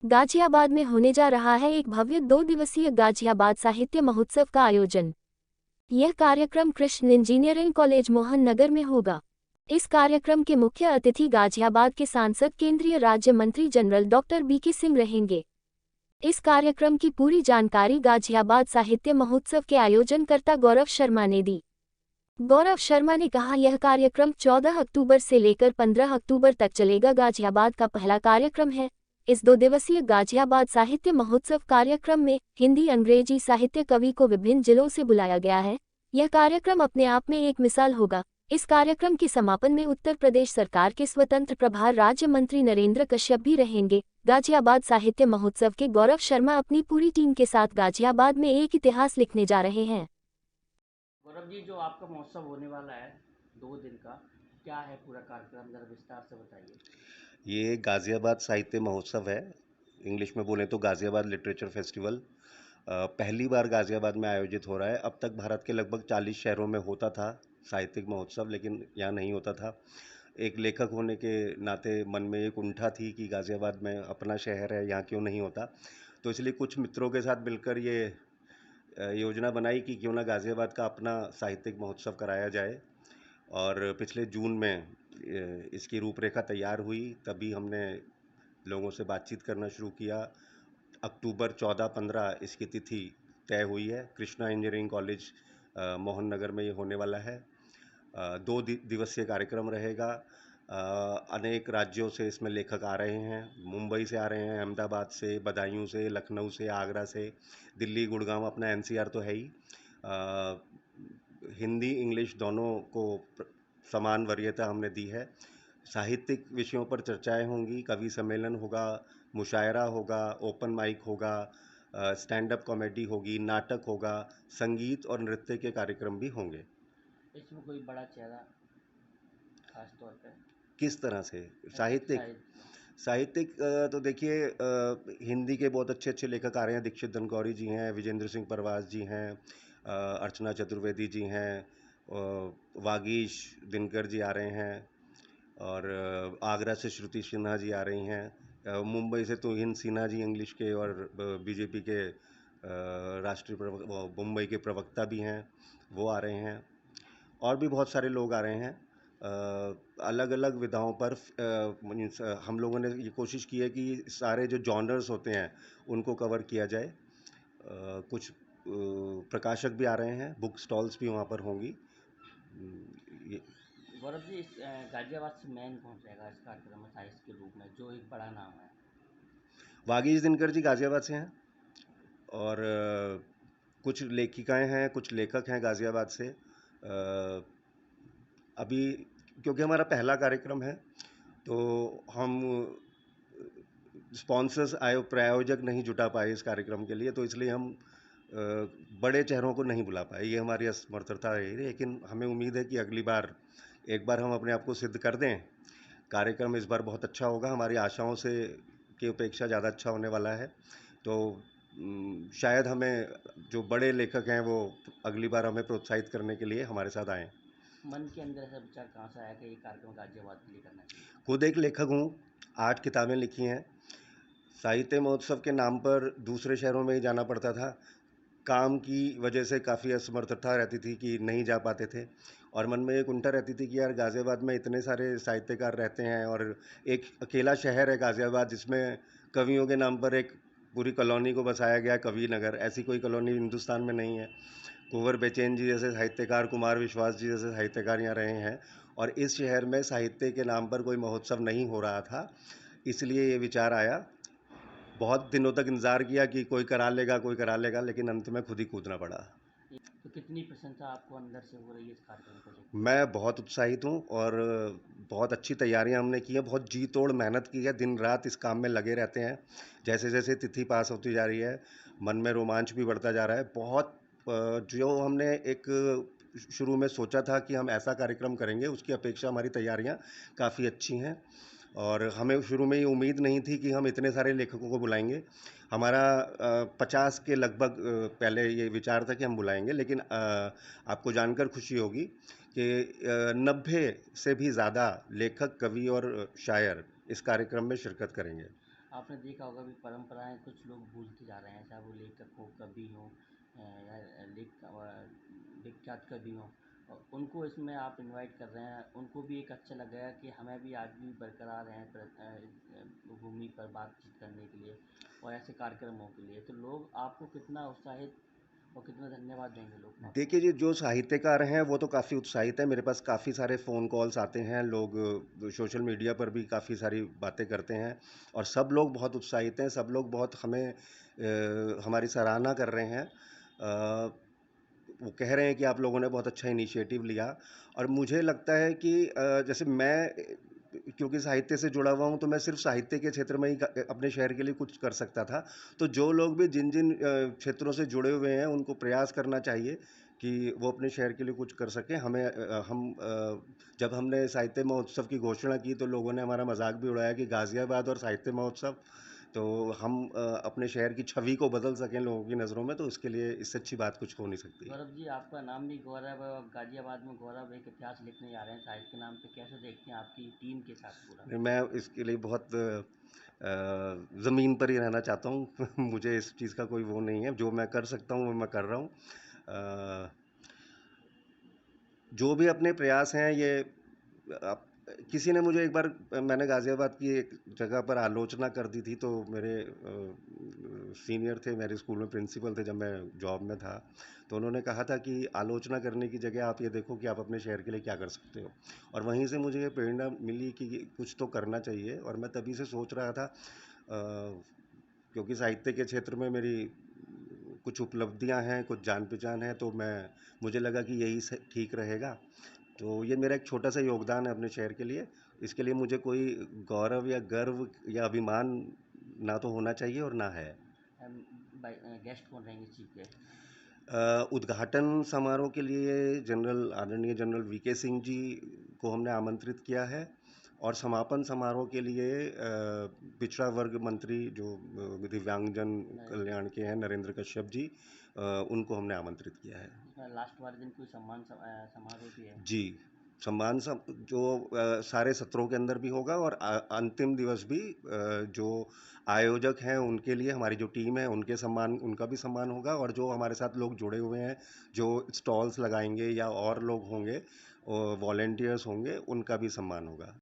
गाजियाबाद में होने जा रहा है एक भव्य 2 दिवसीय गाजियाबाद साहित्य महोत्सव का आयोजन। यह कार्यक्रम कृष्ण इंजीनियरिंग कॉलेज मोहन नगर में होगा। इस कार्यक्रम के मुख्य अतिथि गाजियाबाद के सांसद केंद्रीय राज्य मंत्री जनरल डॉक्टर बीके सिंह रहेंगे। इस कार्यक्रम की पूरी जानकारी गाजियाबाद साहित्य महोत्सव के आयोजनकर्ता गौरव शर्मा ने दी। गौरव शर्मा ने कहा, यह कार्यक्रम 14 अक्टूबर से लेकर 15 अक्टूबर तक चलेगा। गाजियाबाद का पहला कार्यक्रम है। इस 2 दिवसीय गाजियाबाद साहित्य महोत्सव कार्यक्रम में हिंदी अंग्रेजी साहित्य कवि को विभिन्न जिलों से बुलाया गया है। यह कार्यक्रम अपने आप में एक मिसाल होगा। इस कार्यक्रम के समापन में उत्तर प्रदेश सरकार के स्वतंत्र प्रभार राज्य मंत्री नरेंद्र कश्यप भी रहेंगे। गाजियाबाद साहित्य महोत्सव के गौरव शर्मा अपनी पूरी टीम के साथ गाजियाबाद में एक इतिहास लिखने जा रहे हैं। गौरव जी, जो आपका महोत्सव होने वाला है 2 दिन का, क्या है पूरा कार्यक्रम, जरा विस्तार से बताइए। ये गाज़ियाबाद साहित्य महोत्सव है। इंग्लिश में बोलें तो गाज़ियाबाद लिटरेचर फेस्टिवल पहली बार गाज़ियाबाद में आयोजित हो रहा है। अब तक भारत के लगभग 40 शहरों में होता था साहित्यिक महोत्सव, लेकिन यहाँ नहीं होता था। एक लेखक होने के नाते मन में एक उंठा थी कि गाज़ियाबाद में अपना शहर है, यहाँ क्यों नहीं होता। तो इसलिए कुछ मित्रों के साथ मिलकर ये योजना बनाई कि क्यों ना गाज़ियाबाद का अपना साहित्यिक महोत्सव कराया जाए। और पिछले जून में इसकी रूपरेखा तैयार हुई, तभी हमने लोगों से बातचीत करना शुरू किया। अक्टूबर 14-15 इसकी तिथि तय हुई है। कृष्णा इंजीनियरिंग कॉलेज मोहन नगर में ये होने वाला है। 2 दिवसीय कार्यक्रम रहेगा। अनेक राज्यों से इसमें लेखक आ रहे हैं। मुंबई से आ रहे हैं, अहमदाबाद से, बदायूं से, लखनऊ से, आगरा से, दिल्ली, गुड़गांव, अपना एनसीआर तो है ही। हिंदी इंग्लिश दोनों को समान वरीयता हमने दी है। साहित्यिक विषयों पर चर्चाएं होंगी, कवि सम्मेलन होगा, मुशायरा होगा, ओपन माइक होगा, स्टैंड अप कॉमेडी होगी, नाटक होगा, संगीत और नृत्य के कार्यक्रम भी होंगे। इसमें कोई बड़ा चेहरा खास तौर पे किस तरह से साहित्यिक साहित्य साहित्यिक तो देखिए, हिंदी के बहुत अच्छे अच्छे लेखक आ रहे हैं। दीक्षित धनकौरी जी हैं, विजेंद्र सिंह परवास जी हैं, अर्चना चतुर्वेदी जी हैं, वागीश दिनकर जी आ रहे हैं, और आगरा से श्रुति सिन्हा जी आ रही हैं। मुंबई से तुहिन सिन्हा जी इंग्लिश के और बीजेपी के राष्ट्रीय मुंबई के प्रवक्ता भी हैं, वो आ रहे हैं। और भी बहुत सारे लोग आ रहे हैं। अलग अलग विधाओं पर मीन्स हम लोगों ने ये कोशिश की है कि सारे जो जॉनर्स होते हैं उनको कवर किया जाए। कुछ प्रकाशक भी आ रहे हैं, बुक स्टॉल्स भी वहाँ पर होंगी। ये गौरव जी, इस गाजियाबाद से मैन कौन रहेगा इस कार्यक्रम में साहित्य के रूप में, जो एक बड़ा नाम है। वागीश दिनकर जी गाज़ियाबाद से हैं, और कुछ लेखिकाएं हैं, कुछ लेखक हैं गाज़ियाबाद से। अभी क्योंकि हमारा पहला कार्यक्रम है, तो हम स्पॉन्सर्स प्रायोजक नहीं जुटा पाए इस कार्यक्रम के लिए, तो इसलिए हम बड़े चेहरों को नहीं बुला पाए। ये हमारी असमर्थता रही, लेकिन हमें उम्मीद है कि अगली बार एक बार हम अपने आप को सिद्ध कर दें। कार्यक्रम इस बार बहुत अच्छा होगा, हमारी आशाओं से की अपेक्षा ज़्यादा अच्छा होने वाला है। तो शायद हमें जो बड़े लेखक हैं वो अगली बार हमें प्रोत्साहित करने के लिए हमारे साथ आएँ। मन के अंदर ऐसा विचार कहाँ से आया कि ये कार्यक्रम गाजियाबाद के लिए करना चाहिए। खुद एक लेखक हूँ, 8 किताबें लिखी हैं। साहित्य महोत्सव के नाम पर दूसरे शहरों में ही जाना पड़ता था। काम की वजह से काफ़ी असमर्थता रहती थी कि नहीं जा पाते थे, और मन में एक उंटा रहती थी कि यार गाज़ियाबाद में इतने सारे साहित्यकार रहते हैं, और एक अकेला शहर है गाज़ियाबाद जिसमें कवियों के नाम पर एक पूरी कॉलोनी को बसाया गया, कवि नगर। ऐसी कोई कॉलोनी हिंदुस्तान में नहीं है। कुंवर बेचैन जी जैसे साहित्यकार, कुमार विश्वास जी जैसे साहित्यकार यहाँ रहे हैं, और इस शहर में साहित्य के नाम पर कोई महोत्सव नहीं हो रहा था। इसलिए ये विचार आया। बहुत दिनों तक इंतज़ार किया कि कोई करा लेगा, कोई करा लेगा, लेकिन अंत में खुद ही कूदना पड़ा। तो कितनी प्रशंसा आपको अंदर से हो रही है इस कार्यक्रम को लेकर। मैं बहुत उत्साहित हूँ, और बहुत अच्छी तैयारियां हमने की हैं। बहुत जी तोड़ मेहनत की है, दिन रात इस काम में लगे रहते हैं। जैसे जैसे तिथि पास होती जा रही है, मन में रोमांच भी बढ़ता जा रहा है। बहुत जो हमने एक शुरू में सोचा था कि हम ऐसा कार्यक्रम करेंगे, उसकी अपेक्षा हमारी तैयारियां काफ़ी अच्छी हैं। और हमें शुरू में ये उम्मीद नहीं थी कि हम इतने सारे लेखकों को बुलाएंगे। हमारा 50 के लगभग पहले ये विचार था कि हम बुलाएंगे, लेकिन आपको जानकर खुशी होगी कि 90 से भी ज़्यादा लेखक, कवि और शायर इस कार्यक्रम में शिरकत करेंगे। आपने देखा होगा भी परंपराएं कुछ लोग भूलते जा रहे हैं, चाहे वो लेखक हो, कवि हो, या विख्यात कवि हो, और उनको इसमें आप इनवाइट कर रहे हैं। उनको भी एक अच्छा लगेगा कि हमें भी आज भी बरकरार हैं भूमि पर बातचीत करने के लिए और ऐसे कार्यक्रमों के लिए। तो लोग आपको कितना उत्साहित और कितना धन्यवाद देंगे लोग आपको। देखिए जी, जो साहित्यकार हैं वो तो काफ़ी उत्साहित हैं। मेरे पास काफ़ी सारे फ़ोन कॉल्स आते हैं, लोग सोशल मीडिया पर भी काफ़ी सारी बातें करते हैं और सब लोग बहुत उत्साहित हैं, सब लोग बहुत हमें हमारी सराहना कर रहे हैं। वो कह रहे हैं कि आप लोगों ने बहुत अच्छा इनिशिएटिव लिया और मुझे लगता है कि जैसे मैं क्योंकि साहित्य से जुड़ा हुआ हूँ, तो मैं सिर्फ़ साहित्य के क्षेत्र में ही अपने शहर के लिए कुछ कर सकता था। तो जो लोग भी जिन-जिन क्षेत्रों से जुड़े हुए हैं, उनको प्रयास करना चाहिए कि वो अपने शहर के लिए कुछ कर सकें। जब हमने साहित्य महोत्सव की घोषणा की, तो लोगों ने हमारा मज़ाक भी उड़ाया कि गाज़ियाबाद और साहित्य महोत्सव, तो हम अपने शहर की छवि को बदल सकें लोगों की नज़रों में, तो इसके लिए इससे अच्छी बात कुछ हो नहीं सकती। गौरव जी, आपका नाम भी गौरव है और गाजियाबाद में गौरव एक इतिहास लिखने जा रहे हैं साहित्य के नाम पे। कैसे देखते हैं आपकी टीम के साथ पूरा। मैं इसके लिए बहुत ज़मीन पर ही रहना चाहता हूँ। मुझे इस चीज़ का कोई वो नहीं है, जो मैं कर सकता हूँ वो मैं कर रहा हूँ। अ, जो भी अपने प्रयास हैं ये आप किसी ने मुझे एक बार मैंने गाज़ियाबाद की एक जगह पर आलोचना कर दी थी, तो मेरे सीनियर थे मेरे स्कूल में, प्रिंसिपल थे जब मैं जॉब में था, तो उन्होंने कहा था कि आलोचना करने की जगह आप ये देखो कि आप अपने शहर के लिए क्या कर सकते हो। और वहीं से मुझे ये प्रेरणा मिली कि कुछ तो करना चाहिए और मैं तभी से सोच रहा था क्योंकि साहित्य के क्षेत्र में मेरी कुछ उपलब्धियां हैं, कुछ जान पहचान है, तो मुझे लगा कि यही ठीक रहेगा। तो ये मेरा एक छोटा सा योगदान है अपने शहर के लिए। इसके लिए मुझे कोई गौरव या गर्व या अभिमान ना तो होना चाहिए और ना है। गेस्ट कौन रहेंगे, चीफ गेस्ट। उद्घाटन समारोह के लिए आदरणीय जनरल वीके सिंह जी को हमने आमंत्रित किया है और समापन समारोह के लिए पिछड़ा वर्ग मंत्री जो दिव्यांगजन कल्याण के हैं, नरेंद्र कश्यप जी, उनको हमने आमंत्रित किया है। इसमें लास्ट वाले दिन कोई सम्मान समारोह भी है। जी, सम्मान सब जो सारे सत्रों के अंदर भी होगा और अंतिम दिवस भी जो आयोजक हैं उनके लिए हमारी जो टीम है उनका भी सम्मान होगा और जो हमारे साथ लोग जुड़े हुए हैं, जो स्टॉल्स लगाएंगे या और लोग होंगे, वॉलंटियर्स होंगे, उनका भी सम्मान होगा।